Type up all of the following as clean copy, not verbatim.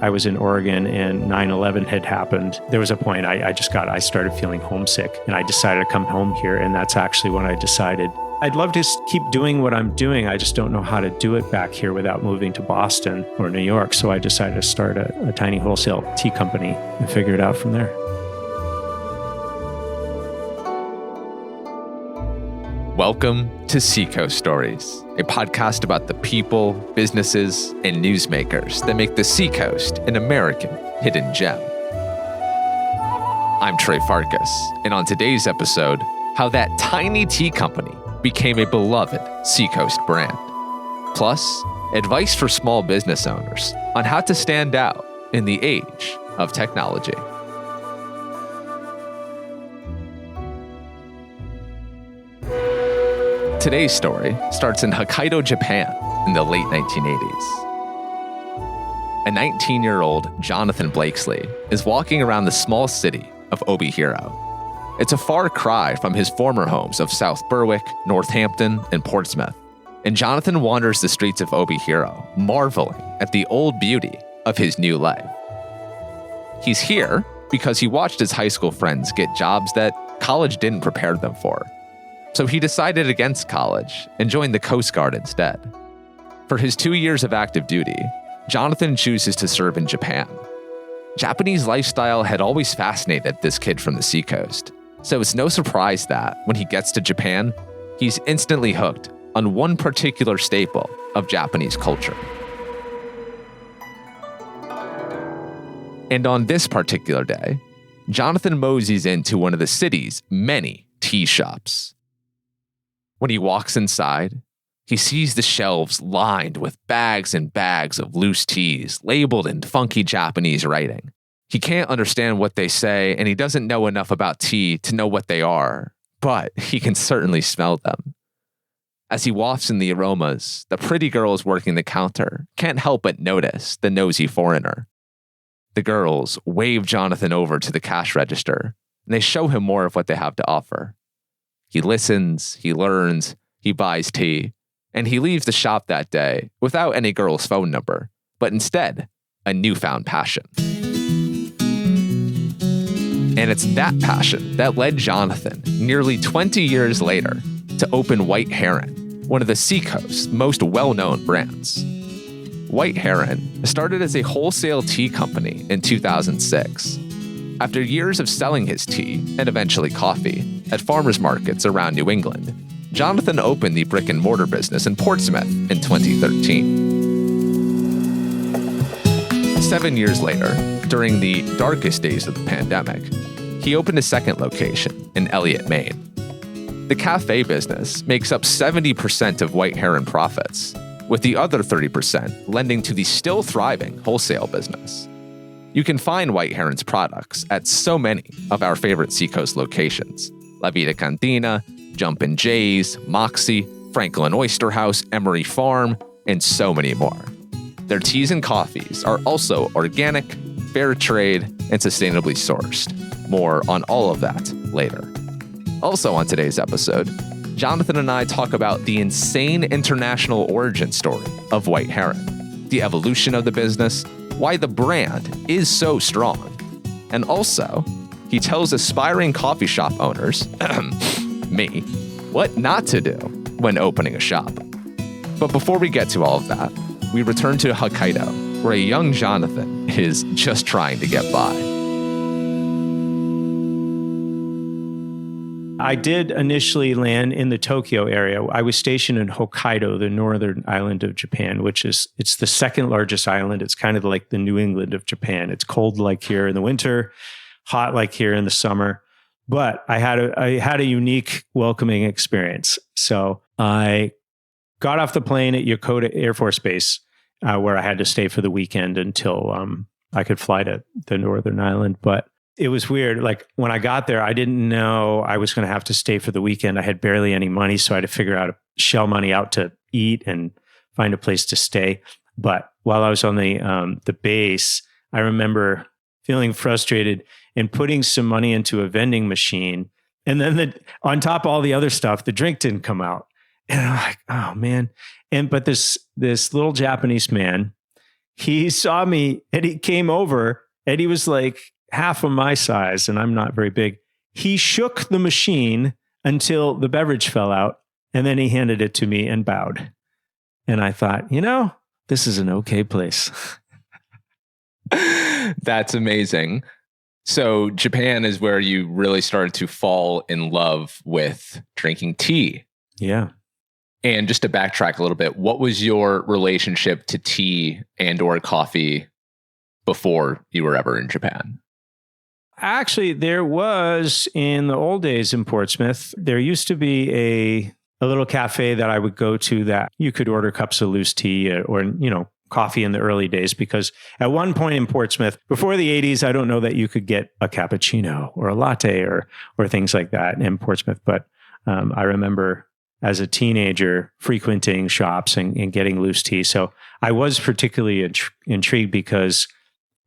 I was in Oregon and 9/11 had happened. There was a point I started feeling homesick and I decided to come home here. And that's actually when I decided I'd love to keep doing what I'm doing. I just don't know how to do it back here without moving to Boston or New York. So I decided to start a tiny wholesale tea company and figure it out from there. Welcome to Seacoast Stories, a podcast about the people, businesses, and newsmakers that make the Seacoast an American hidden gem. I'm Trey Farkas, and on today's episode, how that tiny tea company became a beloved Seacoast brand. Plus, advice for small business owners on how to stand out in the age of technology. Today's story starts in Hokkaido, Japan in the late 1980s. A 19-year-old Jonathan Blakeslee is walking around the small city of Obihiro. It's a far cry from his former homes of South Berwick, Northampton, and Portsmouth, and Jonathan wanders the streets of Obihiro, marveling at the old beauty of his new life. He's here because he watched his high school friends get jobs that college didn't prepare them for. So he decided against college and joined the Coast Guard instead. For his 2 years of active duty, Jonathan chooses to serve in Japan. Japanese lifestyle had always fascinated this kid from the Seacoast, so it's no surprise that when he gets to Japan, he's instantly hooked on one particular staple of Japanese culture. And on this particular day, Jonathan moseys into one of the city's many tea shops. When he walks inside, he sees the shelves lined with bags and bags of loose teas labeled in funky Japanese writing. He can't understand what they say, and he doesn't know enough about tea to know what they are, but he can certainly smell them. As he wafts in the aromas, the pretty girls working the counter can't help but notice the nosy foreigner. The girls wave Jonathan over to the cash register, and they show him more of what they have to offer. He listens, he learns, he buys tea, and he leaves the shop that day without any girl's phone number, but instead, a newfound passion. And it's that passion that led Jonathan, nearly 20 years later, to open White Heron, one of the Seacoast's most well-known brands. White Heron started as a wholesale tea company in 2006. After years of selling his tea, and eventually coffee, at farmers markets around New England, Jonathan opened the brick-and-mortar business in Portsmouth in 2013. 7 years later, during the darkest days of the pandemic, he opened a second location in Eliot, Maine. The cafe business makes up 70% of White Heron profits, with the other 30% lending to the still thriving wholesale business. You can find White Heron's products at so many of our favorite Seacoast locations: La Vida Cantina, Jumpin' Jay's, Moxie, Franklin Oyster House, Emery Farm, and so many more. Their teas and coffees are also organic, fair trade, and sustainably sourced. More on all of that later. Also on today's episode, Jonathan and I talk about the insane international origin story of White Heron, the evolution of the business, why the brand is so strong, and also, he tells aspiring coffee shop owners, me, what not to do when opening a shop. But before we get to all of that, we return to Hokkaido, where a young Jonathan is just trying to get by. I did initially land in the Tokyo area. I was stationed in Hokkaido, the northern island of Japan, it's the second largest island. It's kind of like the New England of Japan. It's cold like here in the winter, hot like here in the summer. But I had a unique welcoming experience. So I got off the plane at Yokota Air Force Base, where I had to stay for the weekend until I could fly to the northern island. But it was weird. Like when I got there, I didn't know I was going to have to stay for the weekend. I had barely any money, so I had to figure out shell money out to eat and find a place to stay. But while I was on the base, I remember feeling frustrated and putting some money into a vending machine. And then on top of all the other stuff, the drink didn't come out. And I'm like, oh man. But this little Japanese man, he saw me and he came over and he was like half of my size and I'm not very big. He shook the machine until the beverage fell out and then he handed it to me and bowed. And I thought, this is an okay place. That's amazing. So Japan is where you really started to fall in love with drinking tea. Yeah. And just to backtrack a little bit, what was your relationship to tea and or coffee before you were ever in Japan? Actually, there was in the old days in Portsmouth, there used to be a little cafe that I would go to that you could order cups of loose tea or coffee in the early days, because at one point in Portsmouth, before the 80s, I don't know that you could get a cappuccino or a latte or things like that in Portsmouth. But I remember as a teenager frequenting shops and getting loose tea. So I was particularly intrigued because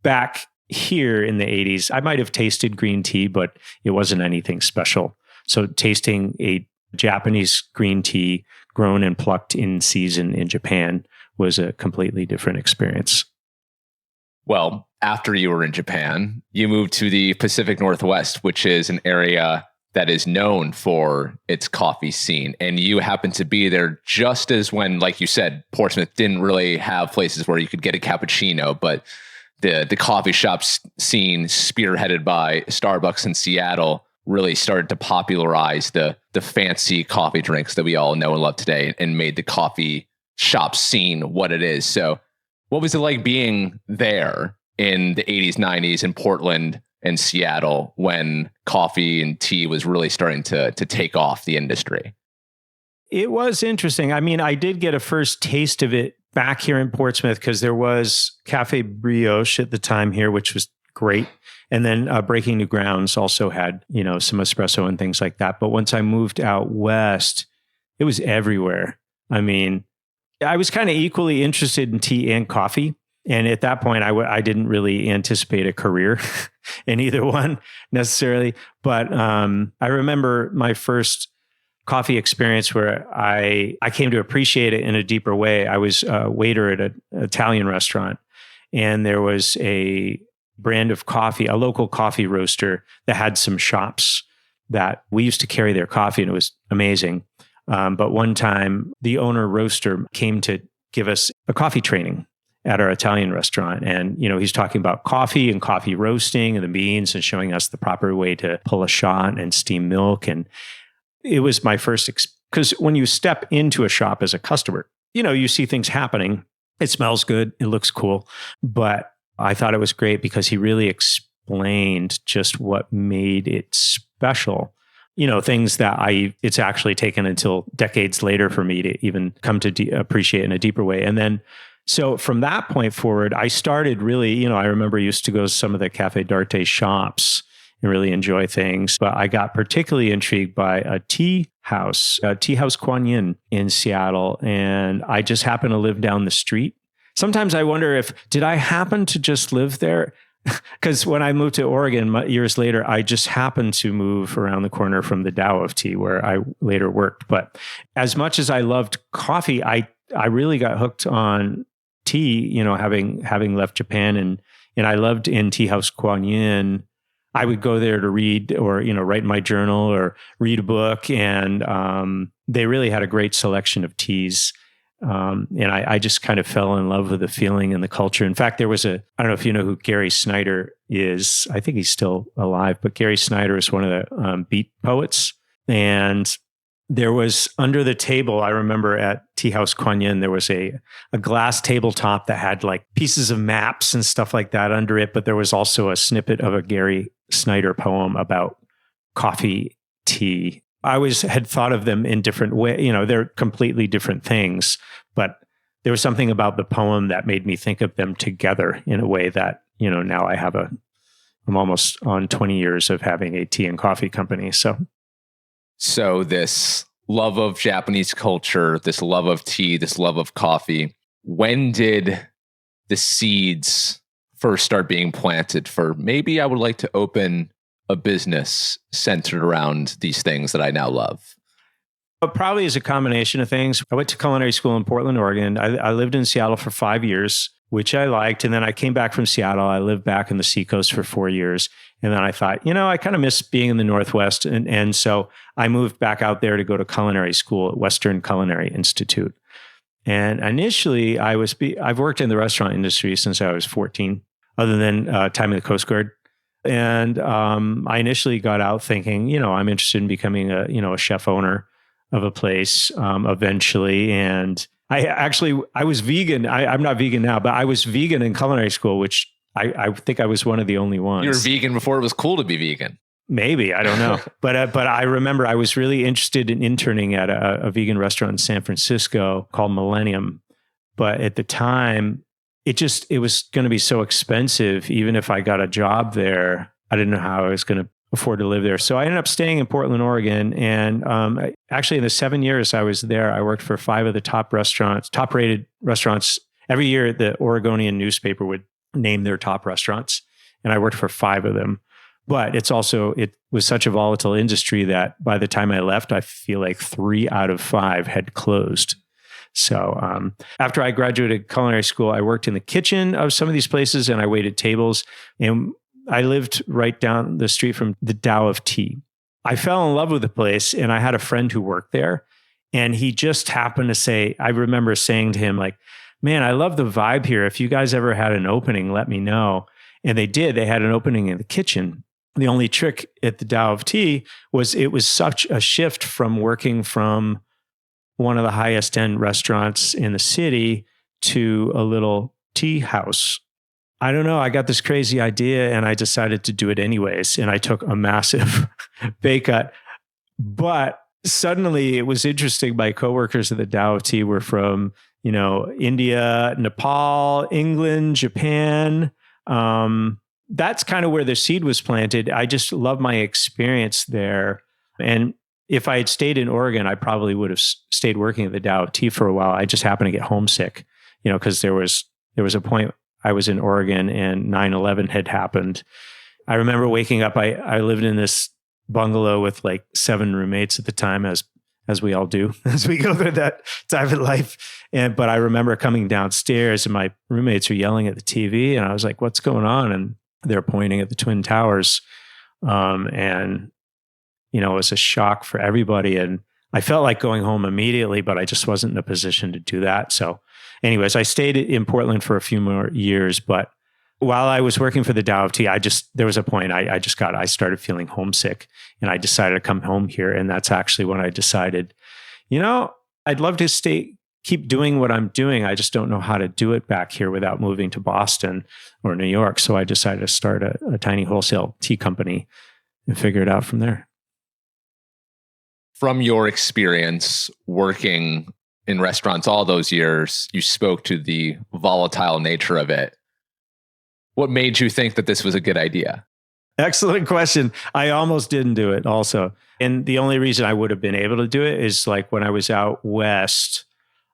back here in the 80s, I might have tasted green tea, but it wasn't anything special. So tasting a Japanese green tea grown and plucked in season in Japan was a completely different experience. Well, after you were in Japan, you moved to the Pacific Northwest, which is an area that is known for its coffee scene. And you happened to be there just as when, like you said, Portsmouth didn't really have places where you could get a cappuccino, but the coffee shops scene spearheaded by Starbucks in Seattle really started to popularize the fancy coffee drinks that we all know and love today and made the coffee shop scene what it is. So what was it like being there in the 80s, 90s in Portland and Seattle when coffee and tea was really starting to take off the industry? It was interesting. I mean, I did get a first taste of it back here in Portsmouth because there was Cafe Brioche at the time here, which was great. And then Breaking New Grounds also had, some espresso and things like that. But once I moved out west, it was everywhere. I mean, I was kind of equally interested in tea and coffee. And at that point, I didn't really anticipate a career in either one necessarily. But I remember my first coffee experience where I came to appreciate it in a deeper way. I was a waiter at an Italian restaurant, and there was a brand of coffee, a local coffee roaster that had some shops that we used to carry their coffee, and it was amazing. But one time, the owner roaster came to give us a coffee training at our Italian restaurant. And, he's talking about coffee and coffee roasting and the beans and showing us the proper way to pull a shot and steam milk. And it was my first, because when you step into a shop as a customer, you see things happening. It smells good. It looks cool. But I thought it was great because he really explained just what made it special. Things that it's actually taken until decades later for me to even come to appreciate in a deeper way. And then, so from that point forward, I started really, I remember I used to go to some of the Cafe d'Arte shops and really enjoy things. But I got particularly intrigued by a tea house Kuan Yin in Seattle. And I just happened to live down the street. Sometimes I wonder did I happen to just live there? Because when I moved to Oregon years later, I just happened to move around the corner from the Tao of Tea where I later worked. But as much as I loved coffee, I really got hooked on tea, having left Japan, and I loved in Tea House Kuan Yin. I would go there to read or, write my journal or read a book. And they really had a great selection of teas. And I just kind of fell in love with the feeling and the culture. In fact, there was I don't know if you know who Gary Snyder is. I think he's still alive, but Gary Snyder is one of the beat poets. And there was under the table, I remember at Tea House Kuan Yin, there was a glass tabletop that had like pieces of maps and stuff like that under it. But there was also a snippet of a Gary Snyder poem about coffee, tea. I always had thought of them in different ways. They're completely different things, but there was something about the poem that made me think of them together in a way that, now I'm almost on 20 years of having a tea and coffee company. So this love of Japanese culture, this love of tea, this love of coffee, when did the seeds first start being planted for maybe I would like to open a business centered around these things that I now love? Probably is a combination of things. I went to culinary school in Portland, Oregon. I lived in Seattle for 5 years. which I liked. And then I came back from Seattle. I lived back in the Seacoast for 4 years. And then I thought, I kind of miss being in the Northwest. And so I moved back out there to go to culinary school at Western Culinary Institute. And initially I've worked in the restaurant industry since I was 14, other than time in the Coast Guard. And I initially got out thinking, I'm interested in becoming a chef owner of a place eventually. And I was vegan. I'm not vegan now, but I was vegan in culinary school, which I think I was one of the only ones. You were vegan before it was cool to be vegan. Maybe, I don't know. But I remember I was really interested in interning at a vegan restaurant in San Francisco called Millennium. But at the time, it was going to be so expensive. Even if I got a job there, I didn't know how I was going to afford to live there. So I ended up staying in Portland, Oregon. And actually in the 7 years I was there, I worked for 5 of the top rated restaurants. Every year the Oregonian newspaper would name their top restaurants. And I worked for 5 of them. But it was such a volatile industry that by the time I left, I feel like 3 out of 5 had closed. So after I graduated culinary school, I worked in the kitchen of some of these places and I waited tables. And I lived right down the street from the Tao of Tea. I fell in love with the place and I had a friend who worked there. And he just happened to say, I remember saying to him, like, man, I love the vibe here. If you guys ever had an opening, let me know. And they did. They had an opening in the kitchen. The only trick at the Tao of Tea was it was such a shift from working from one of the highest end restaurants in the city to a little tea house. I don't know. I got this crazy idea and I decided to do it anyways. And I took a massive pay cut. But suddenly it was interesting. My coworkers at the Tao of Tea were from, India, Nepal, England, Japan. That's kind of where the seed was planted. I just love my experience there. And if I had stayed in Oregon, I probably would have stayed working at the Tao of Tea for a while. I just happened to get homesick, because there was a point I was in Oregon and 9/11 had happened. I remember waking up, I lived in this bungalow with like 7 roommates at the time, as we all do, as we go through that time in life. But I remember coming downstairs and my roommates were yelling at the TV and I was like, what's going on? And they're pointing at the Twin Towers. And it was a shock for everybody. And I felt like going home immediately, but I just wasn't in a position to do that. So anyways, I stayed in Portland for a few more years, but while I was working for the Tao of Tea, there was a point I started feeling homesick and I decided to come home here. And that's actually when I decided, I'd love to keep doing what I'm doing. I just don't know how to do it back here without moving to Boston or New York. So I decided to start a tiny wholesale tea company and figure it out from there. From your experience working in restaurants all those years, you spoke to the volatile nature of it. What made you think that this was a good idea? Excellent question. I almost didn't do it also. And the only reason I would have been able to do it is like when I was out west,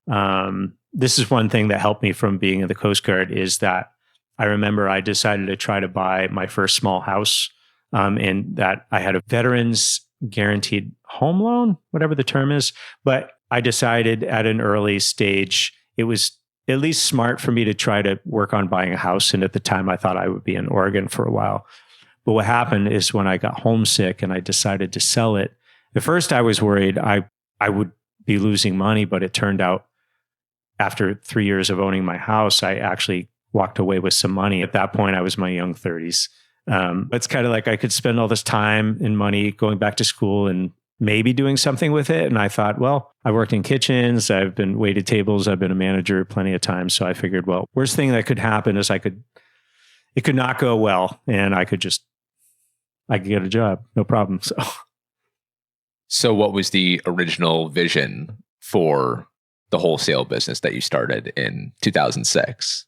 this is one thing that helped me from being in the Coast Guard is that I remember I decided to try to buy my first small house and that I had a veterans guaranteed home loan, whatever the term is. But I decided at an early stage, it was at least smart for me to try to work on buying a house. And at the time I thought I would be in Oregon for a while. But what happened is when I got homesick and I decided to sell it, at first I was worried I would be losing money, but it turned out after 3 years of owning my house, I actually walked away with some money. At that point, I was in my young 30s. It's kind of like I could spend all this time and money going back to school and maybe doing something with it. And I thought, well, I worked in kitchens, I've been waited tables, I've been a manager plenty of times. So I figured, well, worst thing that could happen is it could not go well and I could get a job, no problem. So what was the original vision for the wholesale business that you started in 2006?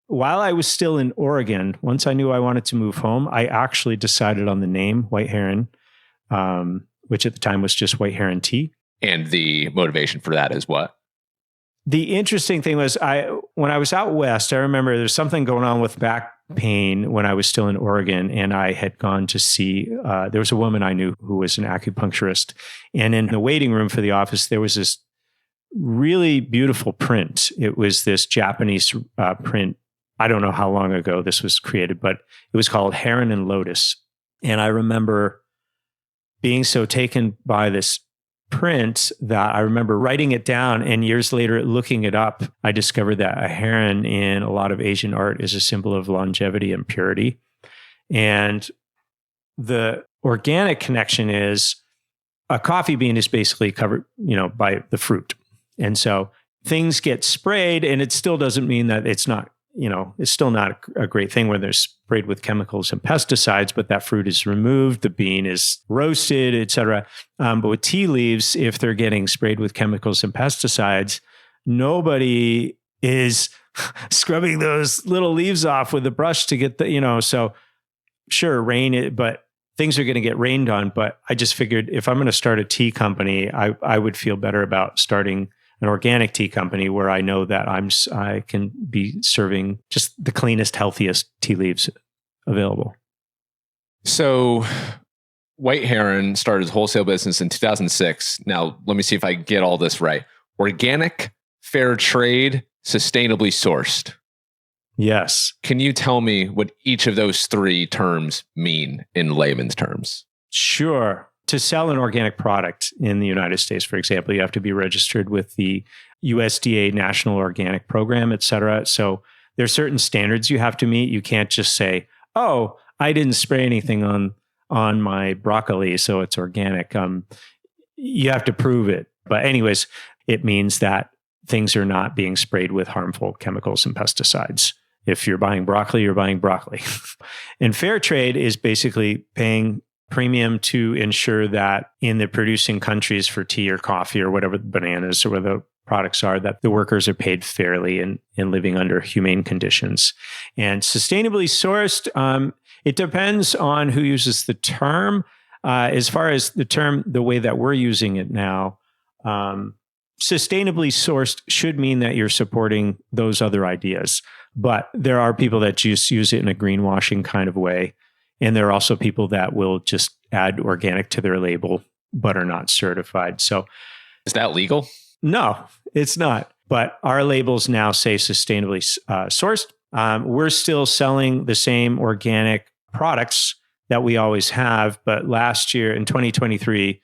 While I was still in Oregon, once I knew I wanted to move home, I actually decided on the name White Heron, which at the time was just White Heron Tea. And the motivation for that is what? The interesting thing was when I was out west, I remember there's something going on with back pain when I was still in Oregon, and I had gone to see, there was a woman I knew who was an acupuncturist. And in the waiting room for the office, there was this really beautiful print. It was this Japanese print. I don't know how long ago this was created, but it was called Heron and Lotus. And I remember being so taken by this print that I remember writing it down, and years later looking it up, I discovered that a heron in a lot of Asian art is a symbol of longevity and purity. And the organic connection is a coffee bean is basically covered, by the fruit. And so things get sprayed, and it still doesn't mean that it's not, it's still not a great thing when they're sprayed with chemicals and pesticides, but that fruit is removed, the bean is roasted, et cetera. But with tea leaves, if they're getting sprayed with chemicals and pesticides, nobody is scrubbing those little leaves off with a brush to get so sure, but things are going to get rained on. But I just figured if I'm going to start a tea company, I would feel better about starting an organic tea company where I know that I can be serving just the cleanest, healthiest tea leaves available. So White Heron started its wholesale business in 2006. Now, let me see if I get all this right. Organic, fair trade, sustainably sourced. Yes. Can you tell me what each of those three terms mean in layman's terms? Sure. To sell an organic product in the United States, for example, you have to be registered with the USDA National Organic Program, et cetera. So there's certain standards you have to meet. You can't just say, oh, I didn't spray anything on my broccoli, so it's organic. You have to prove it. But anyways, it means that things are not being sprayed with harmful chemicals and pesticides. If you're buying broccoli, you're buying broccoli. And fair trade is basically paying premium to ensure that in the producing countries for tea or coffee or whatever, bananas or whatever the products are, that the workers are paid fairly and living under humane conditions. And sustainably sourced, it depends on who uses the term. As far as the term, the way that we're using it now, sustainably sourced should mean that you're supporting those other ideas. But there are people that just use it in a greenwashing kind of way. And there are also people that will just add organic to their label, but are not certified. So is that legal? No, it's not. But our labels now say sustainably sourced. We're still selling the same organic products that we always have. But last year in 2023,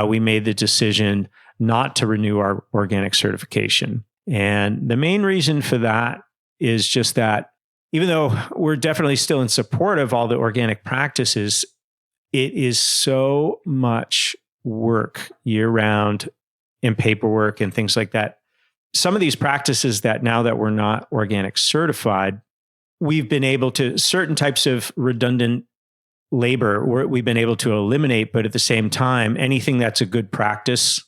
we made the decision not to renew our organic certification. And the main reason for that is just that even though we're definitely still in support of all the organic practices, it is so much work year round in paperwork and things like that. Some of these practices that now that we're not organic certified, we've been able to, certain types of redundant labor, we've been able to eliminate, but at the same time, anything that's a good practice,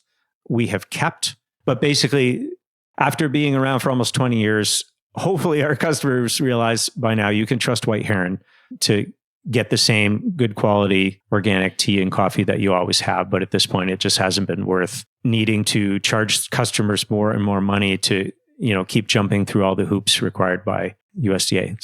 we have kept. But basically, after being around for almost 20 years, hopefully our customers realize by now you can trust White Heron to get the same good quality organic tea and coffee that you always have. But at this point, it just hasn't been worth needing to charge customers more and more money to, keep jumping through all the hoops required by USDA.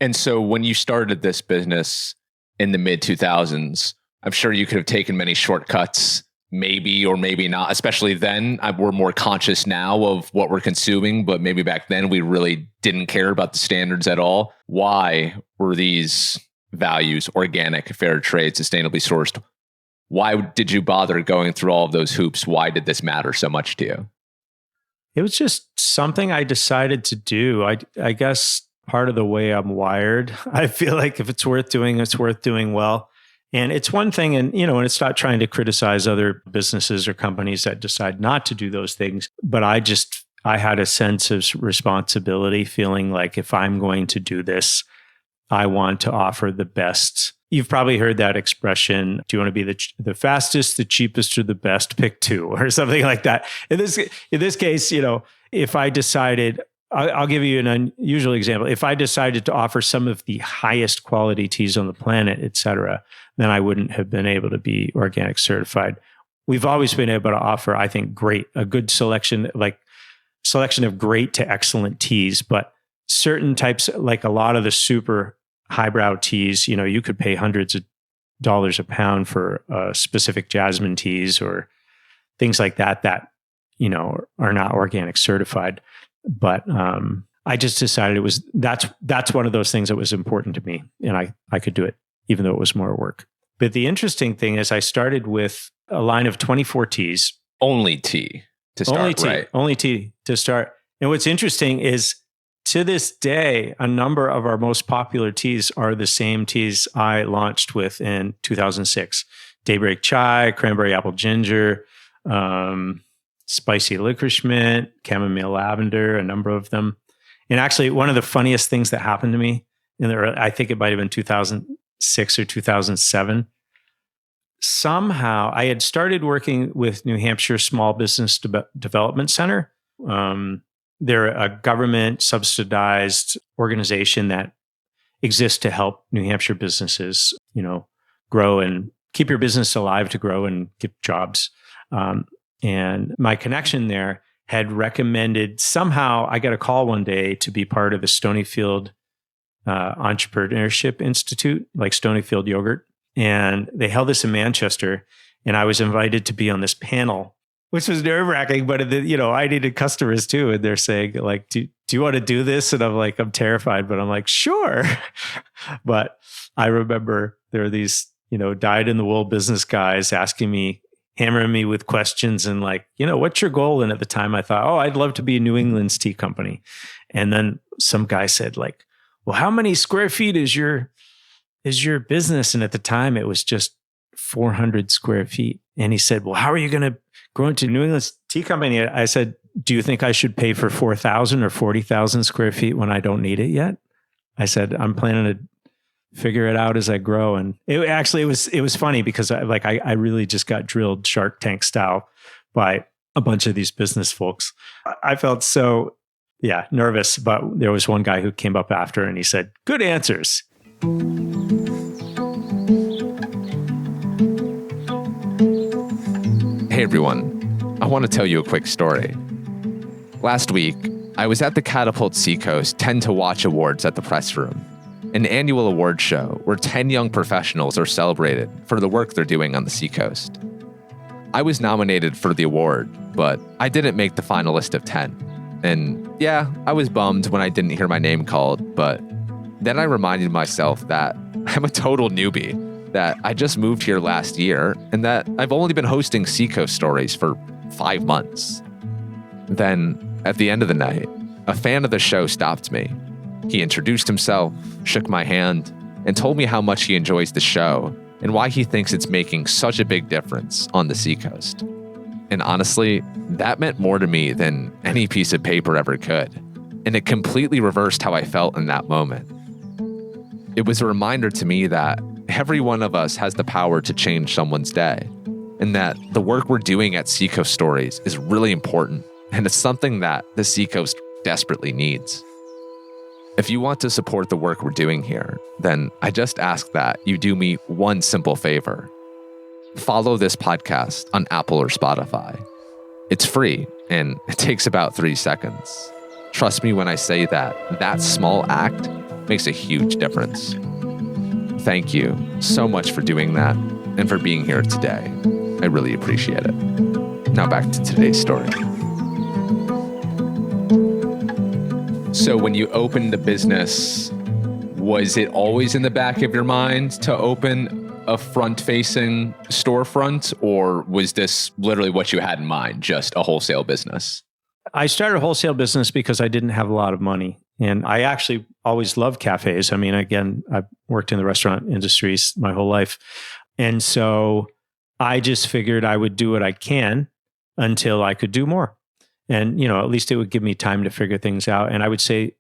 And so when you started this business in the mid 2000s, I'm sure you could have taken many shortcuts, maybe or maybe not, especially then. We're more conscious now of what we're consuming, but maybe back then we really didn't care about the standards at all. Why were these values, organic, fair trade, sustainably sourced? Why did you bother going through all of those hoops? Why did this matter so much to you? It was just something I decided to do. I guess part of the way I'm wired, I feel like if it's worth doing, it's worth doing well. And it's one thing, and it's not trying to criticize other businesses or companies that decide not to do those things. But I had a sense of responsibility, feeling like if I'm going to do this, I want to offer the best. You've probably heard that expression, do you want to be the fastest, the cheapest, or the best? Pick two, or something like that. In this case, if I decided, I'll give you an unusual example. If I decided to offer some of the highest quality teas on the planet, et cetera, then I wouldn't have been able to be organic certified. We've always been able to offer, I think, a good selection of great to excellent teas, but certain types, like a lot of the super highbrow teas, you could pay hundreds of dollars a pound for specific jasmine teas or things like that are not organic certified. But I just decided that's one of those things that was important to me, and I could do it even though it was more work. But the interesting thing is I started with a line of 24 teas. Only tea to start, right? Only tea to start. And what's interesting is to this day, a number of our most popular teas are the same teas I launched with in 2006. Daybreak Chai, Cranberry Apple Ginger, Spicy Licorice Mint, Chamomile Lavender, a number of them. And actually, one of the funniest things that happened to me, I think it might have been 2006 or 2007, somehow I had started working with New Hampshire Small Business Development Center. They're a government subsidized organization that exists to help New Hampshire businesses, grow and keep your business alive, to grow and get jobs. And my connection there had recommended, somehow I got a call one day to be part of the Stonyfield Entrepreneurship Institute, like Stonyfield Yogurt. And they held this in Manchester, and I was invited to be on this panel, which was nerve-wracking, but I needed customers too. And they're saying, like, do you want to do this? And I'm like, I'm terrified, but I'm like, sure. But I remember there were these, dyed-in-the-wool business guys hammering me with questions and like, what's your goal? And at the time I thought, I'd love to be New England's tea company. And then some guy said like, well, how many square feet is your business? And at the time it was just 400 square feet. And he said, well, how are you going to grow into New England's tea company? I said, do you think I should pay for 4,000 or 40,000 square feet when I don't need it yet? I said, I'm planning to figure it out as I grow. And it was funny because I really just got drilled Shark Tank style by a bunch of these business folks. I felt so, nervous, but there was one guy who came up after and he said, good answers. Hey everyone, I want to tell you a quick story. Last week, I was at the Catapult Seacoast 10 to Watch Awards at the press room, an annual award show where 10 young professionals are celebrated for the work they're doing on the Seacoast. I was nominated for the award, but I didn't make the final list of 10. And I was bummed when I didn't hear my name called, but then I reminded myself that I'm a total newbie, that I just moved here last year, and that I've only been hosting Seacoast stories for 5 months. Then, at the end of the night, a fan of the show stopped me. He introduced himself, shook my hand, and told me how much he enjoys the show and why he thinks it's making such a big difference on the Seacoast. And honestly, that meant more to me than any piece of paper ever could. And it completely reversed how I felt in that moment. It was a reminder to me that every one of us has the power to change someone's day, and that the work we're doing at Seacoast Stories is really important, and it's something that the Seacoast desperately needs. If you want to support the work we're doing here, then I just ask that you do me one simple favor. Follow this podcast on Apple or Spotify. It's free, and it takes about 3 seconds. Trust me when I say that small act makes a huge difference. Thank you so much for doing that and for being here today. I really appreciate it. Now back to today's story. So when you opened the business, was it always in the back of your mind to open a front-facing storefront, or was this literally what you had in mind, just a wholesale business? I started a wholesale business because I didn't have a lot of money. And I actually always loved cafes. I mean, again, I've worked in the restaurant industries my whole life. And so I just figured I would do what I can until I could do more. And, at least it would give me time to figure things out. And I would say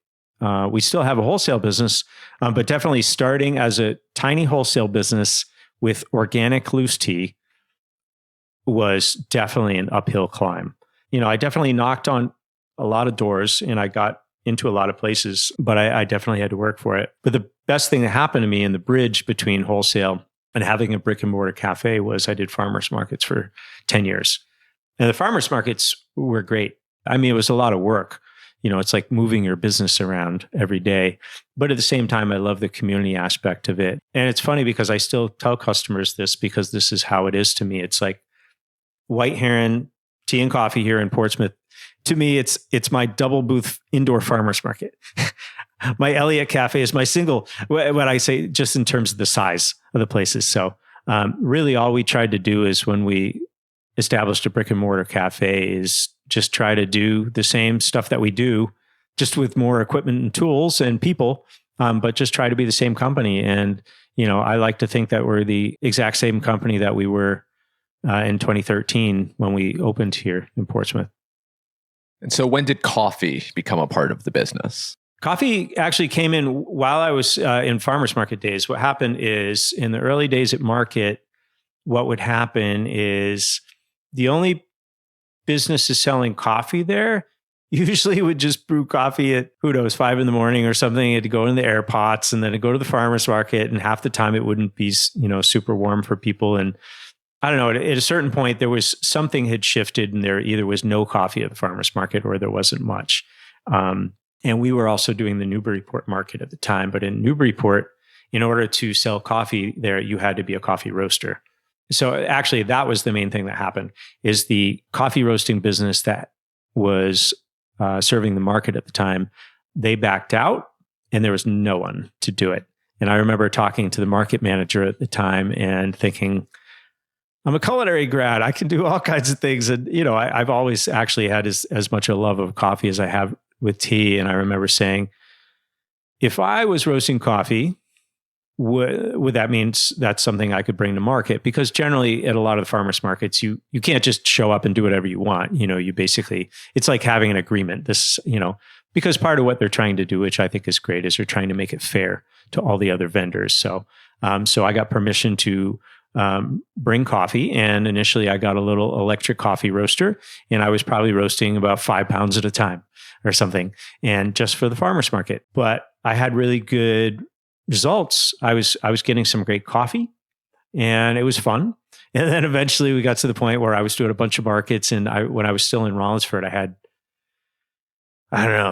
we still have a wholesale business, but definitely starting as a tiny wholesale business with organic loose tea was definitely an uphill climb. I definitely knocked on a lot of doors and I got into a lot of places, but I definitely had to work for it. But the best thing that happened to me in the bridge between wholesale and having a brick and mortar cafe was I did farmers markets for 10 years. And the farmers markets were great. I mean, it was a lot of work. It's like moving your business around every day. But at the same time, I love the community aspect of it. And it's funny because I still tell customers this because this is how it is to me. It's like White Heron Tea and Coffee here in Portsmouth, to me, it's my double booth indoor farmers market. My Eliot Cafe is my single, what I say, just in terms of the size of the places. So really all we tried to do is when we established a brick and mortar cafe is just try to do the same stuff that we do, just with more equipment and tools and people, but just try to be the same company. And, I like to think that we're the exact same company that we were in 2013 when we opened here in Portsmouth. And so when did coffee become a part of the business? Coffee actually came in while I was in farmers market days. What happened is in the early days at market, what would happen is the only businesses selling coffee there usually would just brew coffee at, 5 a.m. or something. It had to go in the air pots and then it'd go to the farmers market. And half the time it wouldn't be, super warm for people. And I don't know, at a certain point, there was something had shifted and there either was no coffee at the farmers market or there wasn't much. And we were also doing the Newburyport market at the time. But in Newburyport, in order to sell coffee there, you had to be a coffee roaster. So actually, that was the main thing that happened, is the coffee roasting business that was serving the market at the time, they backed out and there was no one to do it. And I remember talking to the market manager at the time and thinking, I'm a culinary grad. I can do all kinds of things. And, I've always actually had as much a love of coffee as I have with tea. And I remember saying, if I was roasting coffee, would that mean that's something I could bring to market? Because generally at a lot of the farmers markets, you can't just show up and do whatever you want. You basically, it's like having an agreement. Because part of what they're trying to do, which I think is great, is they're trying to make it fair to all the other vendors. So I got permission to bring coffee. And initially I got a little electric coffee roaster and I was probably roasting about 5 pounds at a time or something. And just for the farmers market, but I had really good results. I was getting some great coffee and it was fun. And then eventually we got to the point where I was doing a bunch of markets. And when I was still in Rollinsford, I had,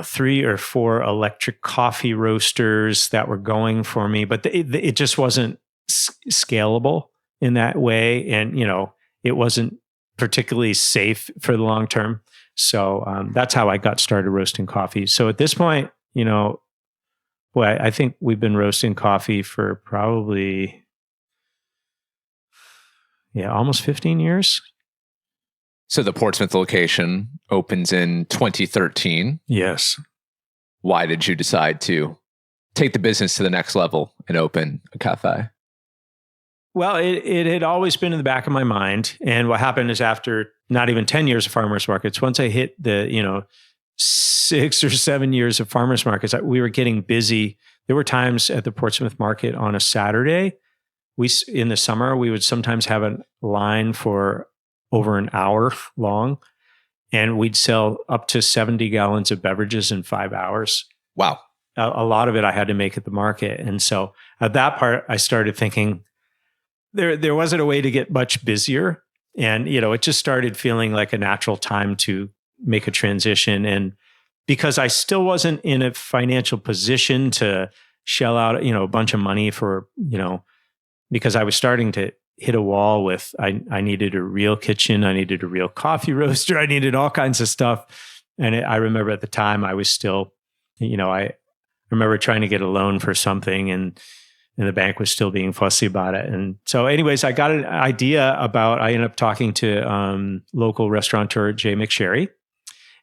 3 or 4 electric coffee roasters that were going for me, but it just wasn't scalable in that way. And, it wasn't particularly safe for the long term. So that's how I got started roasting coffee. So at this point, I think we've been roasting coffee for probably, almost 15 years. So the Portsmouth location opens in 2013. Yes. Why did you decide to take the business to the next level and open a cafe? Well, it had always been in the back of my mind. And what happened is after not even 10 years of farmers markets, once I hit the, 6 or 7 years of farmers markets, we were getting busy. There were times at the Portsmouth market on a Saturday, in the summer, we would sometimes have a line for over an hour long, and we'd sell up to 70 gallons of beverages in 5 hours. Wow. A lot of it I had to make at the market. And so at that part, I started thinking there wasn't a way to get much busier. And, it just started feeling like a natural time to make a transition. And because I still wasn't in a financial position to shell out, a bunch of money for, because I was starting to hit a wall with, I needed a real kitchen. I needed a real coffee roaster. I needed all kinds of stuff. And I remember at the time I was still, I remember trying to get a loan for something and the bank was still being fussy about it. And so anyways, I got an idea I ended up talking to local restaurateur Jay McSherry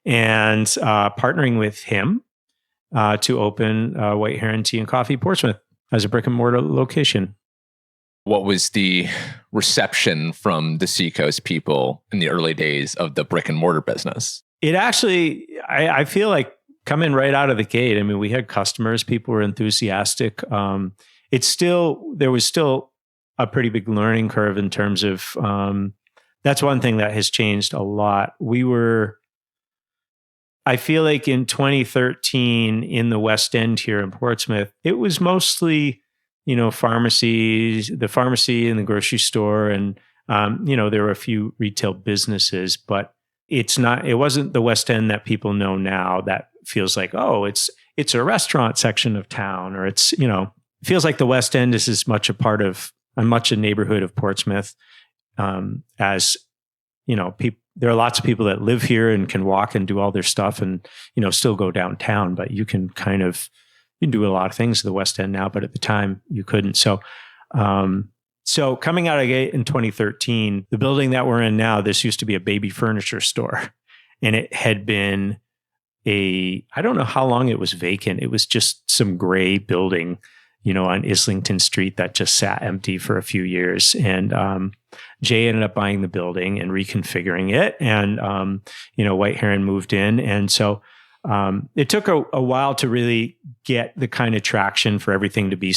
and partnering with him to open White Heron Tea and Coffee Portsmouth as a brick and mortar location. What was the reception from the Seacoast people in the early days of the brick and mortar business? It actually, I feel like coming right out of the gate, I mean, we had customers, people were enthusiastic. There was still a pretty big learning curve in terms of, that's one thing that has changed a lot. I feel like in 2013 in the West End here in Portsmouth, it was mostly, pharmacies, the pharmacy and the grocery store. And, there were a few retail businesses, but it wasn't the West End that people know now that feels like, oh, it's a restaurant section of town, or it's, it feels like the West End is as much a neighborhood of Portsmouth as, there are lots of people that live here and can walk and do all their stuff and, still go downtown, but you can do a lot of things at the West End now, but at the time you couldn't. So coming out of the gate in 2013, the building that we're in now, this used to be a baby furniture store, and it had been I don't know how long it was vacant. It was just some gray building, on Islington Street that just sat empty for a few years. And Jay ended up buying the building and reconfiguring it. And, White Heron moved in. And so it took a while to really get the kind of traction for everything to be,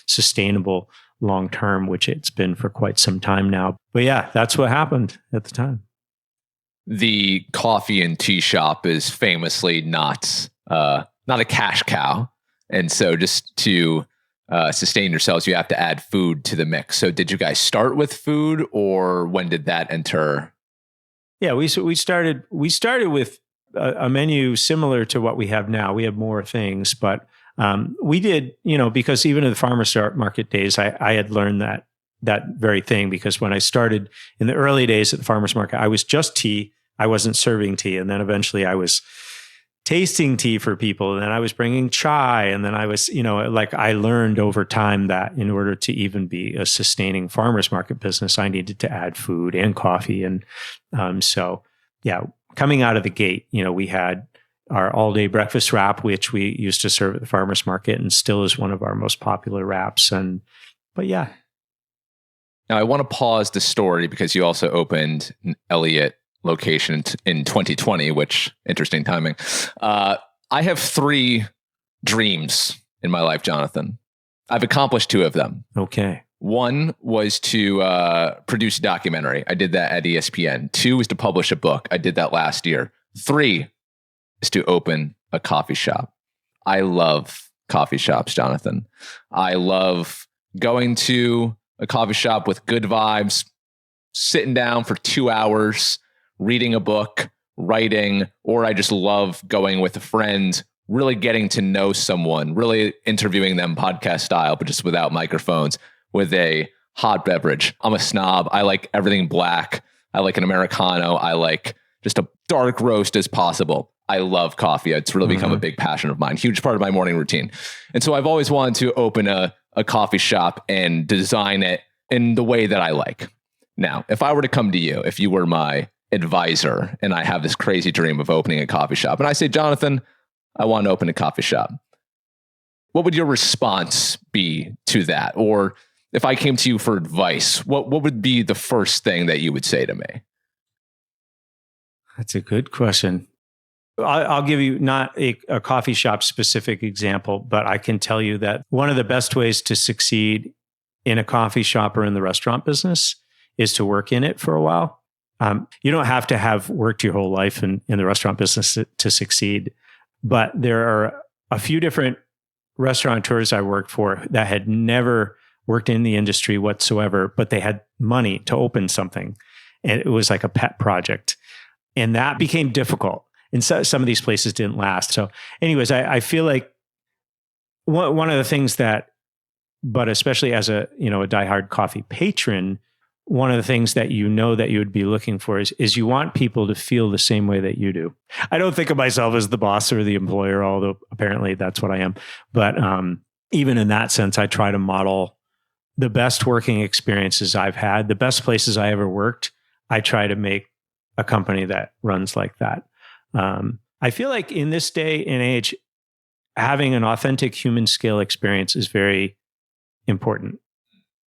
sustainable long term, which it's been for quite some time now. But yeah, that's what happened at the time. The coffee and tea shop is famously not a cash cow. And so just to sustain yourselves, you have to add food to the mix. So did you guys start with food, or when did that enter? Yeah, we started with a menu similar to what we have now. We have more things, but we did, because even in the farmers market days, I had learned that very thing, because when I started in the early days at the farmers market, I was just tea. I wasn't serving tea. And then eventually I was tasting tea for people. And then I was bringing chai. And then I was, I learned over time that in order to even be a sustaining farmers market business, I needed to add food and coffee. And coming out of the gate, we had our all-day breakfast wrap, which we used to serve at the farmers market and still is one of our most popular wraps. But yeah. Now I want to pause the story because you also opened an Eliot location in 2020, which interesting timing. I have 3 dreams in my life, Jonathan. I've accomplished 2 of them. Okay. One was to produce a documentary. I did that at ESPN. 2 was to publish a book. I did that last year. 3 is to open a coffee shop. I love coffee shops, Jonathan. I love going to a coffee shop with good vibes, sitting down for 2 hours, reading a book, writing, or I just love going with a friend, really getting to know someone, really interviewing them podcast style, but just without microphones, with a hot beverage. I'm a snob. I like everything black. I like an Americano. I like just a dark roast as possible. I love coffee. It's really become a big passion of mine, huge part of my morning routine. And so I've always wanted to open a coffee shop and design it in the way that I like. Now, if I were to come to you, if you were my advisor and I have this crazy dream of opening a coffee shop, and I say, Jonathan, I want to open a coffee shop, what would your response be to that? Or if I came to you for advice, what would be the first thing that you would say to me? That's a good question. I'll give you not a coffee shop specific example, but I can tell you that one of the best ways to succeed in a coffee shop or in the restaurant business is to work in it for a while. You don't have to have worked your whole life in the restaurant business to succeed, but there are a few different restaurateurs I worked for that had never worked in the industry whatsoever, but they had money to open something. And it was like a pet project. And that became difficult. And so some of these places didn't last. So anyways, I feel like one of the things but especially as a diehard coffee patron, one of the things that you would be looking for is you want people to feel the same way that you do. I don't think of myself as the boss or the employer, although apparently that's what I am. But even in that sense, I try to model the best working experiences I've had, the best places I ever worked. I try to make a company that runs like that. I feel like in this day and age, having an authentic human scale experience is very important.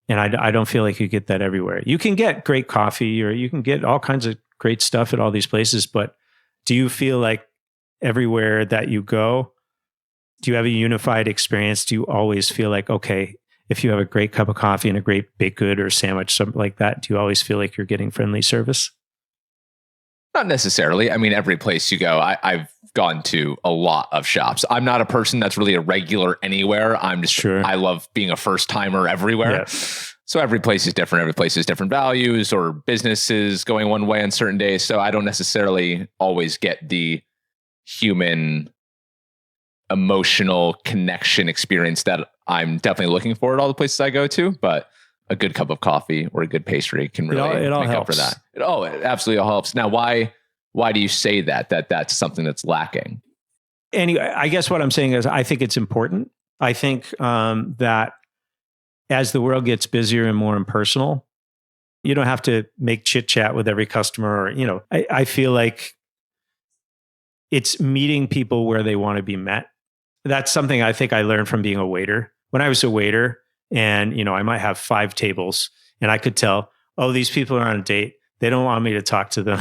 And I don't feel like you get that everywhere. You can get great coffee or you can get all kinds of great stuff at all these places, but do you feel like everywhere that you go, do you have a unified experience? Do you always feel like, okay, if you have a great cup of coffee and a great baked good or sandwich, something like that, do you always feel like you're getting friendly service? Not necessarily. I mean, every place you go, I've gone to a lot of shops. I'm not a person that's really a regular anywhere. I'm just, sure. I love being a first timer everywhere. Yeah. So every place is different. Every place has different values or businesses going one way on certain days. So I don't necessarily always get the human emotional connection experience that I'm definitely looking for at all the places I go to. But a good cup of coffee or a good pastry can really it all make helps. up for that. It absolutely all helps. Now, why do you say that's something that's lacking? Anyway, I guess what I'm saying is I think it's important. I think that as the world gets busier and more impersonal, you don't have to make chit chat with every customer. Or, I feel like it's meeting people where they want to be met. That's something I think I learned from being a waiter. When I was a waiter and, I might have 5 tables and I could tell, oh, these people are on a date. They don't want me to talk to them.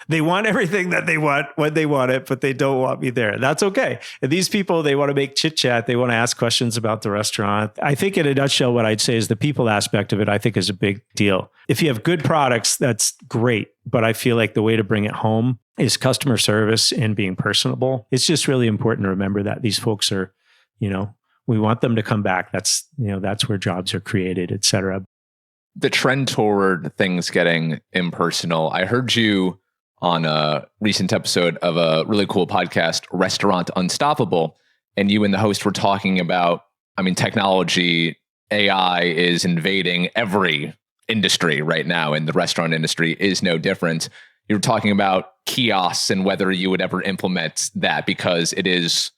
They want everything that they want when they want it, but they don't want me there. That's okay. And these people, they want to make chit chat. They want to ask questions about the restaurant. I think in a nutshell, what I'd say is the people aspect of it, I think is a big deal. If you have good products, that's great. But I feel like the way to bring it home is customer service and being personable. It's just really important to remember that these folks are, we want them to come back. That's where jobs are created, et cetera. The trend toward things getting impersonal. I heard you on a recent episode of a really cool podcast, Restaurant Unstoppable. And you and the host were talking about, technology, AI is invading every industry right now, and the restaurant industry is no different. You were talking about kiosks and whether you would ever implement that because it is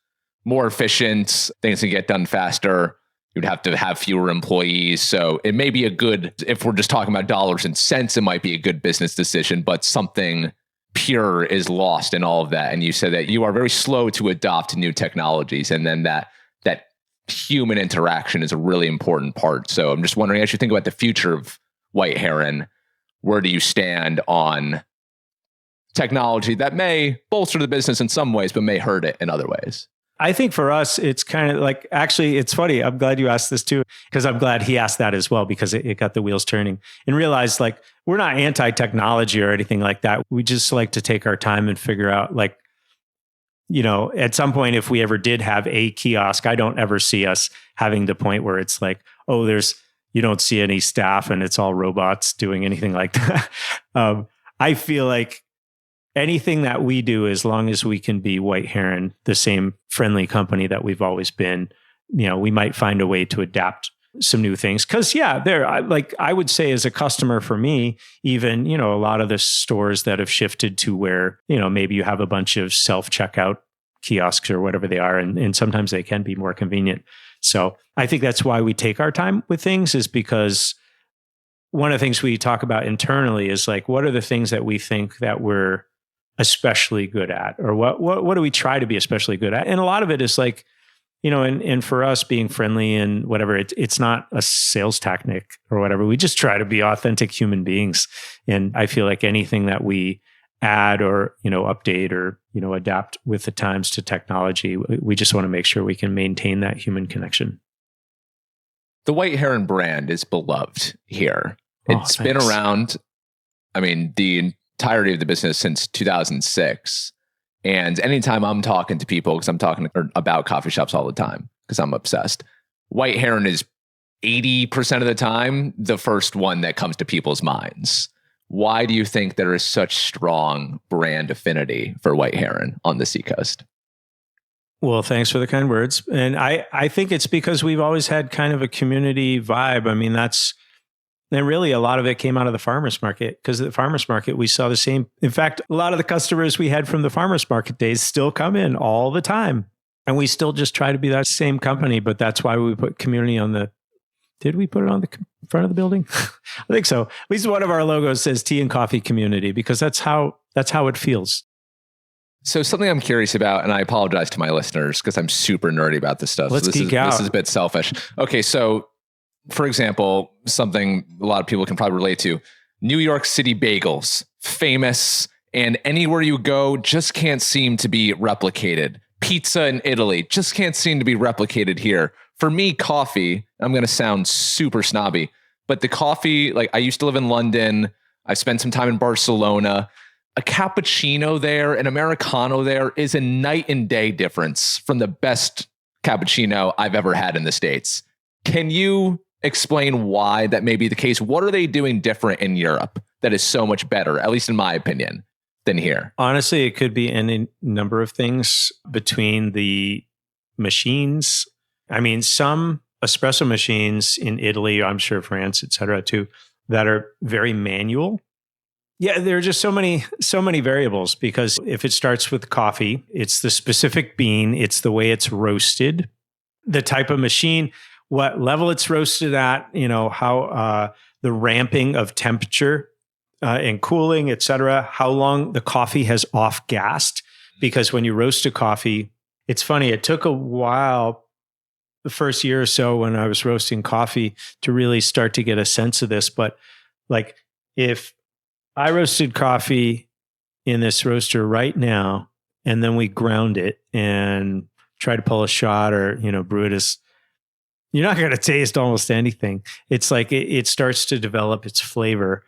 more efficient, things can get done faster. You'd have to have fewer employees. So it may be if we're just talking about dollars and cents, it might be a good business decision, but something pure is lost in all of that. And you said that you are very slow to adopt new technologies. And then that human interaction is a really important part. So I'm just wondering, as you think about the future of White Heron, where do you stand on technology that may bolster the business in some ways, but may hurt it in other ways? I think for us, it's kind of like, actually, it's funny. I'm glad you asked this too, because I'm glad he asked that as well, because it got the wheels turning and realized like, we're not anti-technology or anything like that. We just like to take our time and figure out like, at some point, if we ever did have a kiosk, I don't ever see us having the point where it's like, oh, you don't see any staff and it's all robots doing anything like that. I feel like anything that we do, as long as we can be White Heron, the same friendly company that we've always been, we might find a way to adapt some new things. Cause I would say as a customer for me, even, a lot of the stores that have shifted to where, maybe you have a bunch of self-checkout kiosks or whatever they are. And sometimes they can be more convenient. So I think that's why we take our time with things, is because one of the things we talk about internally is like, what are the things that we think that we're especially good at, or what do we try to be especially good at? And a lot of it is like, and for us being friendly and whatever, it's not a sales tactic or whatever. We just try to be authentic human beings. And I feel like anything that we add or, update or, adapt with the times to technology, we just want to make sure we can maintain that human connection. The White Heron brand is beloved here. It's been around, the entirety of the business since 2006. And anytime I'm talking to people, because I'm talking about coffee shops all the time, because I'm obsessed, White Heron is 80% of the time the first one that comes to people's minds. Why do you think there is such strong brand affinity for White Heron on the Seacoast? Well, thanks for the kind words. And I think it's because we've always had kind of a community vibe. And really a lot of it came out of the farmers market, because at the farmers market, we saw the same. In fact, a lot of the customers we had from the farmers market days still come in all the time. And we still just try to be that same company. But that's why we put community did we put it on the front of the building? I think so. At least one of our logos says tea and coffee community, because that's how it feels. So something I'm curious about, and I apologize to my listeners because I'm super nerdy about this stuff. Let's geek out. This is a bit selfish. Okay, so for example, something a lot of people can probably relate to, New York City bagels, famous, and anywhere you go, just can't seem to be replicated. Pizza in Italy, just can't seem to be replicated here. For me, coffee, I'm going to sound super snobby, but the coffee, like I used to live in London. I spent some time in Barcelona. A cappuccino there, an Americano there is a night and day difference from the best cappuccino I've ever had in the States. Can you explain why that may be the case? What are they doing different in Europe that is so much better, at least in my opinion, than here? Honestly, it could be any number of things between the machines. Some espresso machines in Italy, I'm sure France, et cetera, too, that are very manual. Yeah, there are just so many variables, because if it starts with coffee, it's the specific bean, it's the way it's roasted, the type of machine, what level it's roasted at, how the ramping of temperature and cooling, et cetera, how long the coffee has off-gassed. Because when you roast a coffee, it's funny, it took a while, the first year or so when I was roasting coffee, to really start to get a sense of this. But like, if I roasted coffee in this roaster right now, and then we ground it and try to pull a shot or, brew it as, you're not going to taste almost anything. It's like it starts to develop its flavor,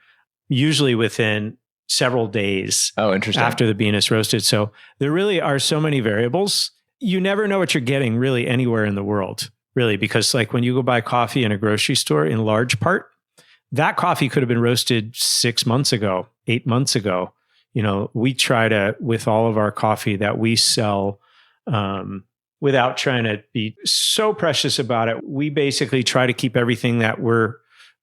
usually within several days. Oh, interesting. After the bean is roasted. So there really are so many variables. You never know what you're getting really anywhere in the world, really, because like when you go buy coffee in a grocery store, in large part, that coffee could have been roasted 6 months ago, 8 months ago. We try to, with all of our coffee that we sell, without trying to be so precious about it, we basically try to keep everything that we're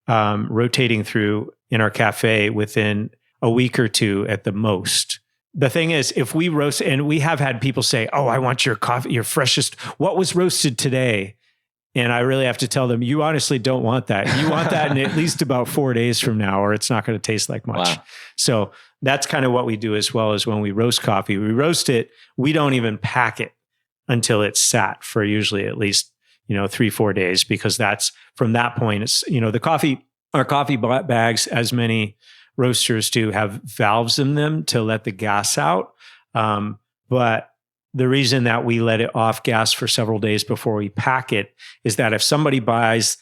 rotating through in our cafe within a week or two at the most. The thing is, if we roast, and we have had people say, "Oh, I want your coffee, your freshest, what was roasted today?" And I really have to tell them, you honestly don't want that. You want that in at least about 4 days from now, or it's not going to taste like much. Wow. So that's kind of what we do, as well as when we roast coffee. We roast it, we don't even pack it until it's sat for usually at least, 3-4 days, because that's from that point, it's, the coffee, our coffee bags, as many roasters do, have valves in them to let the gas out. But the reason that we let it off gas for several days before we pack it is that if somebody buys,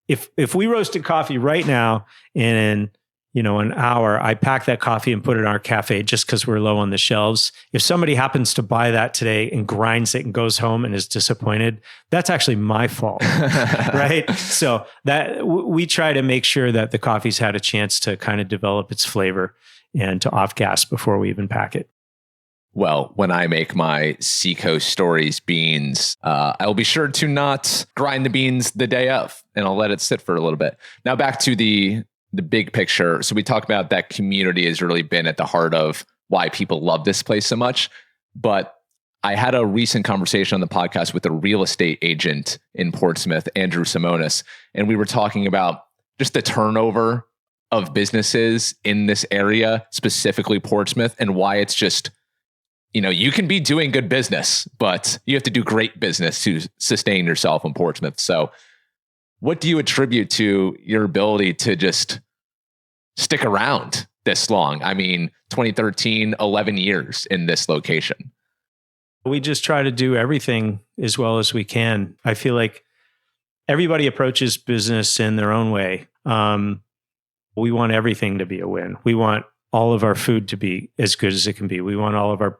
if we roasted coffee right now and in an hour, I pack that coffee and put it in our cafe just because we're low on the shelves. If somebody happens to buy that today and grinds it and goes home and is disappointed, that's actually my fault, right? So that we try to make sure that the coffee's had a chance to kind of develop its flavor and to off gas before we even pack it. Well, when I make my Seacoast Stories beans, I'll be sure to not grind the beans the day of, and I'll let it sit for a little bit. Now back to the big picture. So we talked about that community has really been at the heart of why people love this place so much. But I had a recent conversation on the podcast with a real estate agent in Portsmouth, Andrew Simonis, and we were talking about just the turnover of businesses in this area, specifically Portsmouth, and why it's just, you can be doing good business, but you have to do great business to sustain yourself in Portsmouth. So what do you attribute to your ability to just stick around this long? I mean, 2013, 11 years in this location. We just try to do everything as well as we can. I feel like everybody approaches business in their own way. We want everything to be a win. We want all of our food to be as good as it can be. We want all of our,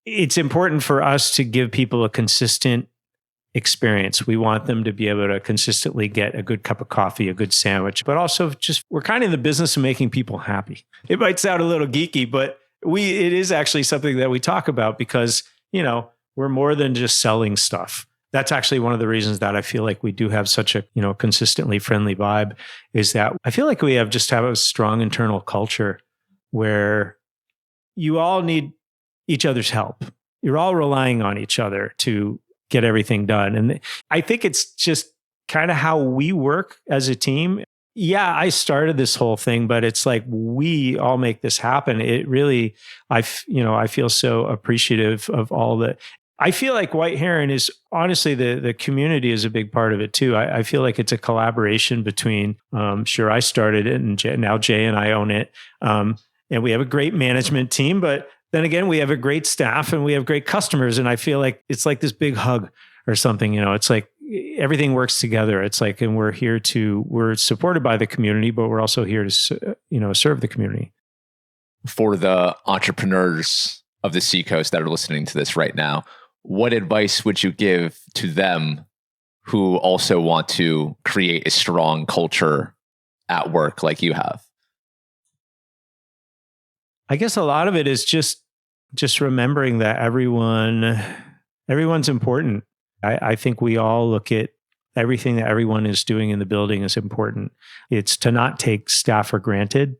it's important for us to give people a consistent experience. We want them to be able to consistently get a good cup of coffee, a good sandwich, but also just, we're kind of in the business of making people happy. It might sound a little geeky, but it is actually something that we talk about because, we're more than just selling stuff. That's actually one of the reasons that I feel like we do have such a, consistently friendly vibe, is that I feel like we have a strong internal culture where you all need each other's help. You're all relying on each other to get everything done. And I think it's just kind of how we work as a team. Yeah, I started this whole thing, but it's like we all make this happen. It really, I feel so appreciative of all the. I feel like White Heron is honestly the community is a big part of it too. I feel like it's a collaboration between. Sure, I started it, and now Jay and I own it, and we have a great management team. But then again, we have a great staff and we have great customers, and I feel like it's like this big hug or something. It's like everything works together. It's like, and we're supported by the community, but we're also here to serve the community. For the entrepreneurs of the Seacoast that are listening to this right now, what advice would you give to them who also want to create a strong culture at work like you have? I guess a lot of it is just remembering that everyone's important. I think we all look at everything that everyone is doing in the building is important. It's to not take staff for granted,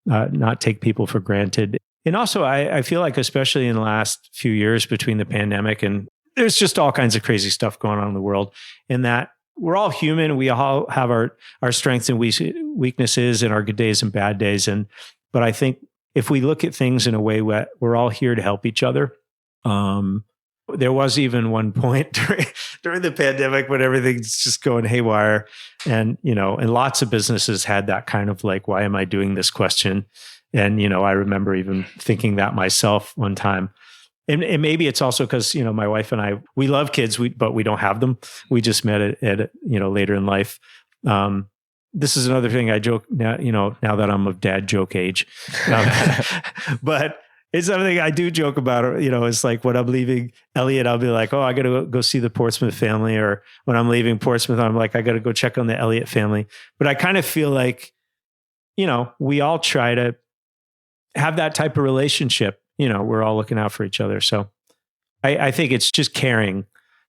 not take people for granted. And also, I feel like, especially in the last few years between the pandemic and there's just all kinds of crazy stuff going on in the world, in that we're all human. We all have our strengths and weaknesses and our good days and bad days. But I think if we look at things in a way where we're all here to help each other, there was even one point during the pandemic when everything's just going haywire, and lots of businesses had that kind of like, why am I doing this question? And I remember even thinking that myself one time. And maybe it's also because my wife and I, we love kids, but we don't have them. We just met at later in life. This is another thing I joke now. Now that I'm of dad joke age, but it's something I do joke about. It's like when I'm leaving Eliot, I'll be like, "Oh, I got to go see the Portsmouth family," or when I'm leaving Portsmouth, I'm like, "I got to go check on the Eliot family." But I kind of feel like, we all try to have that type of relationship. We're all looking out for each other. So I think it's just caring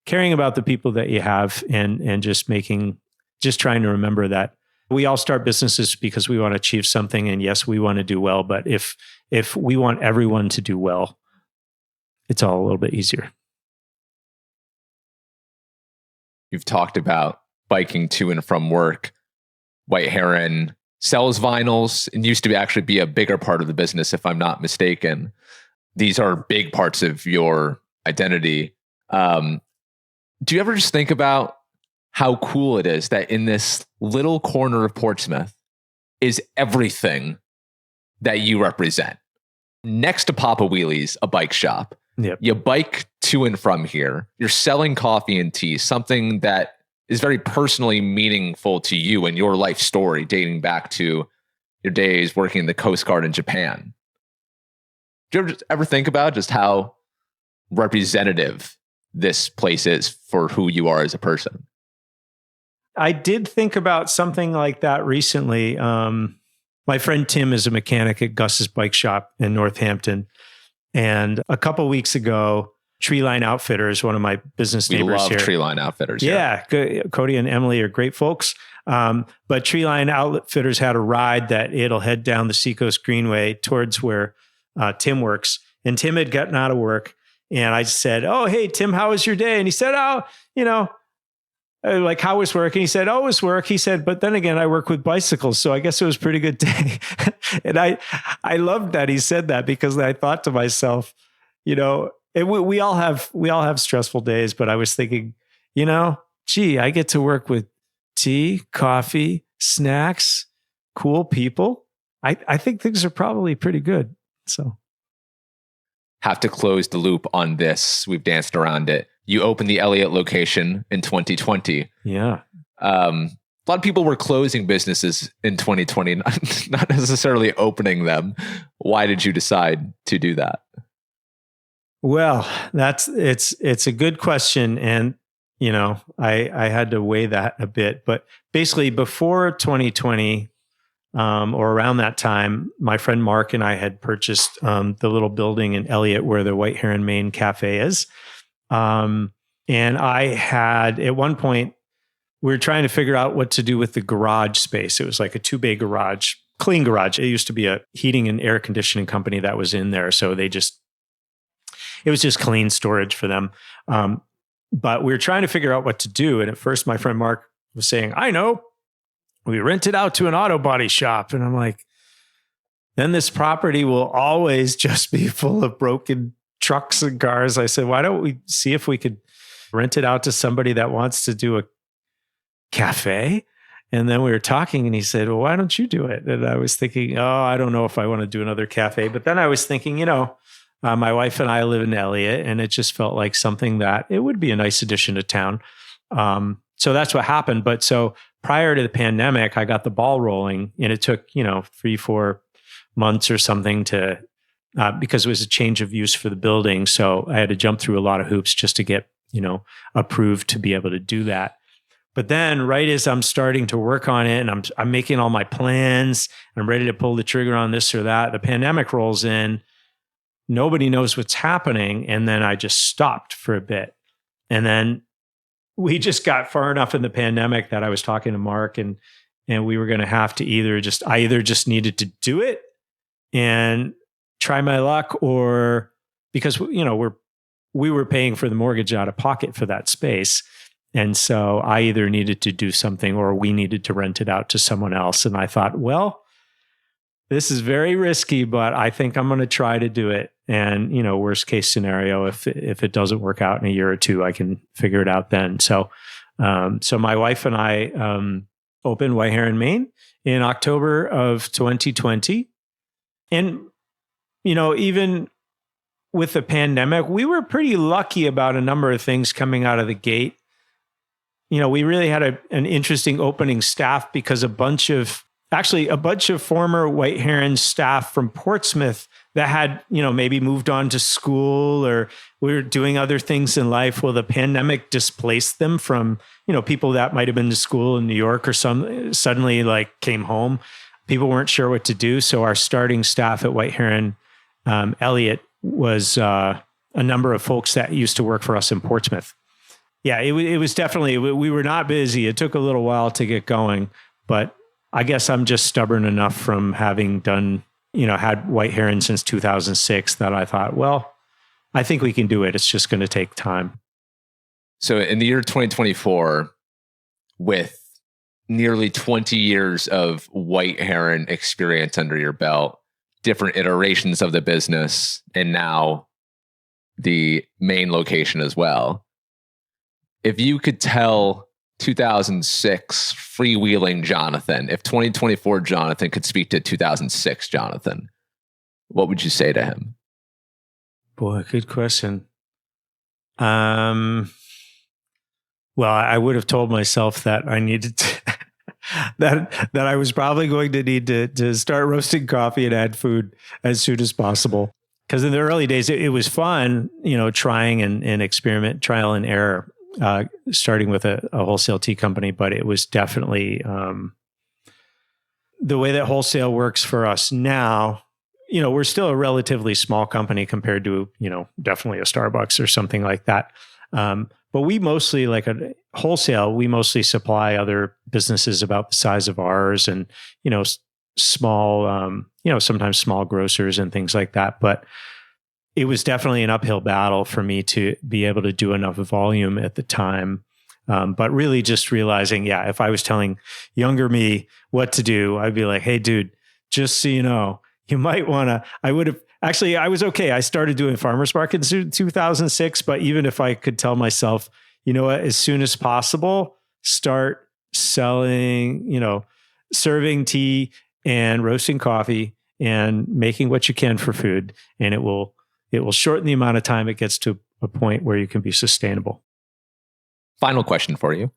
about the people that you have, and just trying to remember that we all start businesses because we want to achieve something. And yes, we want to do well, but if we want everyone to do well, it's all a little bit easier. You've talked about biking to and from work. White Heron sells vinyls and used to actually be a bigger part of the business, if I'm not mistaken. These are big parts of your identity. Do you ever just think about how cool it is that in this little corner of Portsmouth is everything that you represent? Next to Papa Wheelie's, a bike shop. Yep. You bike to and from here. You're selling coffee and tea, something that is very personally meaningful to you and your life story dating back to your days working in the Coast Guard in Japan. Do you ever think about just how representative this place is for who you are as a person? I did think about something like that recently. My friend Tim is a mechanic at Gus's Bike Shop in Northampton. And a couple of weeks ago, Treeline Outfitters, one of my business neighbors here. We love Treeline Outfitters. Yeah, Cody and Emily are great folks. But Treeline Outfitters had a ride that it'll head down the Seacoast Greenway towards where Tim works. And Tim had gotten out of work. And I said, "Oh, hey, Tim, how was your day?" And he said, like, how was work? And he said, "Oh, it was work." He said, "But then again, I work with bicycles, so I guess it was a pretty good day." And I loved that he said that, because I thought to myself, we all have stressful days, but I was thinking, gee, I get to work with tea, coffee, snacks, cool people. I think things are probably pretty good. So, have to close the loop on this. We've danced around it. You opened the Eliot location in 2020. Yeah. A lot of people were closing businesses in 2020, not necessarily opening them. Why did you decide to do that? Well, it's a good question. And, I had to weigh that a bit, but basically before 2020, or around that time, my friend Mark and I had purchased the little building in Eliot where the White Heron Main Cafe is. And I had, at one point, we were trying to figure out what to do with the garage space. It was like a 2-bay garage, clean garage. It used to be a heating and air conditioning company that was in there. So it was just clean storage for them. But we were trying to figure out what to do. And at first, my friend Mark was saying, "I know, we rent it out to an auto body shop." And I'm like, then this property will always just be full of broken trucks and cars. I said, why don't we see if we could rent it out to somebody that wants to do a cafe? And then we were talking and he said, "Well, why don't you do it?" And I was thinking, oh, I don't know if I want to do another cafe. But then I was thinking, my wife and I live in Eliot, and it just felt like something that it would be a nice addition to town. So that's what happened. But so prior to the pandemic, I got the ball rolling, and it took, 3-4 months or something to, because it was a change of use for the building. So I had to jump through a lot of hoops just to get, approved to be able to do that. But then right as I'm starting to work on it and I'm making all my plans and I'm ready to pull the trigger on this or that, the pandemic rolls in, nobody knows what's happening. And then I just stopped for a bit. And then we just got far enough in the pandemic that I was talking to Mark and we were going to have to I either just needed to do it and try my luck, or because, we were paying for the mortgage out of pocket for that space. And so I either needed to do something or we needed to rent it out to someone else. And I thought, well, this is very risky, but I think I'm going to try to do it. And, worst case scenario, if it doesn't work out in a year or two, I can figure it out then. So my wife and I opened White Heron, Maine in October of 2020. And, even with the pandemic, we were pretty lucky about a number of things coming out of the gate. We really had an interesting opening staff because a bunch of former White Heron staff from Portsmouth that had, maybe moved on to school or we were doing other things in life. Well, the pandemic displaced them from, people that might have been to school in New York or suddenly came home. People weren't sure what to do. So our starting staff at White Heron, Eliot, was a number of folks that used to work for us in Portsmouth. Yeah, it was definitely, we were not busy. It took a little while to get going, but I guess I'm just stubborn enough from having done, had White Heron since 2006 that I thought, well, I think we can do it. It's just going to take time. So in the year 2024, with nearly 20 years of White Heron experience under your belt, different iterations of the business, and now the main location as well. If you could tell 2006 freewheeling Jonathan, if 2024 Jonathan could speak to 2006 Jonathan, what would you say to him? Boy, good question. Well, I would have told myself that I needed to, that I was probably going to need to start roasting coffee and add food as soon as possible. Because in the early days, it was fun, trying and experiment, trial and error. Starting with a wholesale tea company, but it was definitely the way that wholesale works for us now. We're still a relatively small company compared to, definitely a Starbucks or something like that. But we mostly, like a wholesale, we mostly supply other businesses about the size of ours and, small, sometimes small grocers and things like that. But it was definitely an uphill battle for me to be able to do enough volume at the time. But really just realizing, if I was telling younger me what to do, I'd be like, hey, dude, just so you know, you might want to, I was okay. I started doing farmers markets in 2006, but even if I could tell myself, as soon as possible, start selling, serving tea and roasting coffee and making what you can for food. And it will shorten the amount of time it gets to a point where you can be sustainable. Final question for you.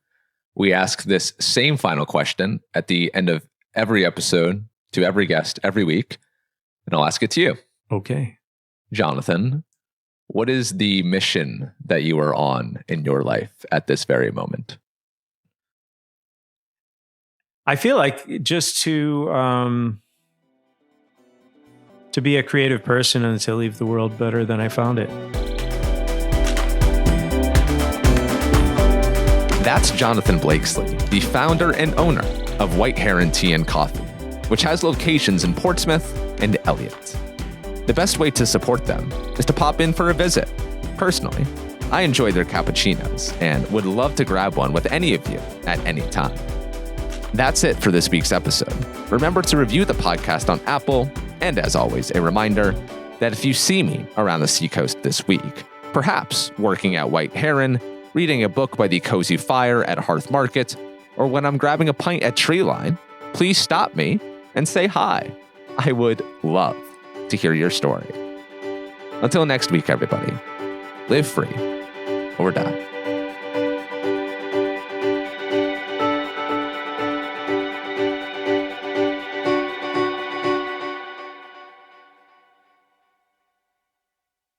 We ask this same final question at the end of every episode to every guest every week, and I'll ask it to you. Okay. Jonathan, what is the mission that you are on in your life at this very moment? I feel like just to be a creative person and to leave the world better than I found it. That's Jonathan Blakeslee, the founder and owner of White Heron Tea and Coffee, which has locations in Portsmouth and Eliot. The best way to support them is to pop in for a visit. Personally, I enjoy their cappuccinos and would love to grab one with any of you at any time. That's it for this week's episode. Remember to review the podcast on Apple, and as always, a reminder that if you see me around the Seacoast this week, perhaps working at White Heron, reading a book by the Cozy Fire at Hearth Market, or when I'm grabbing a pint at Treeline, please stop me and say hi. I would love to hear your story. Until next week, everybody, live free or die.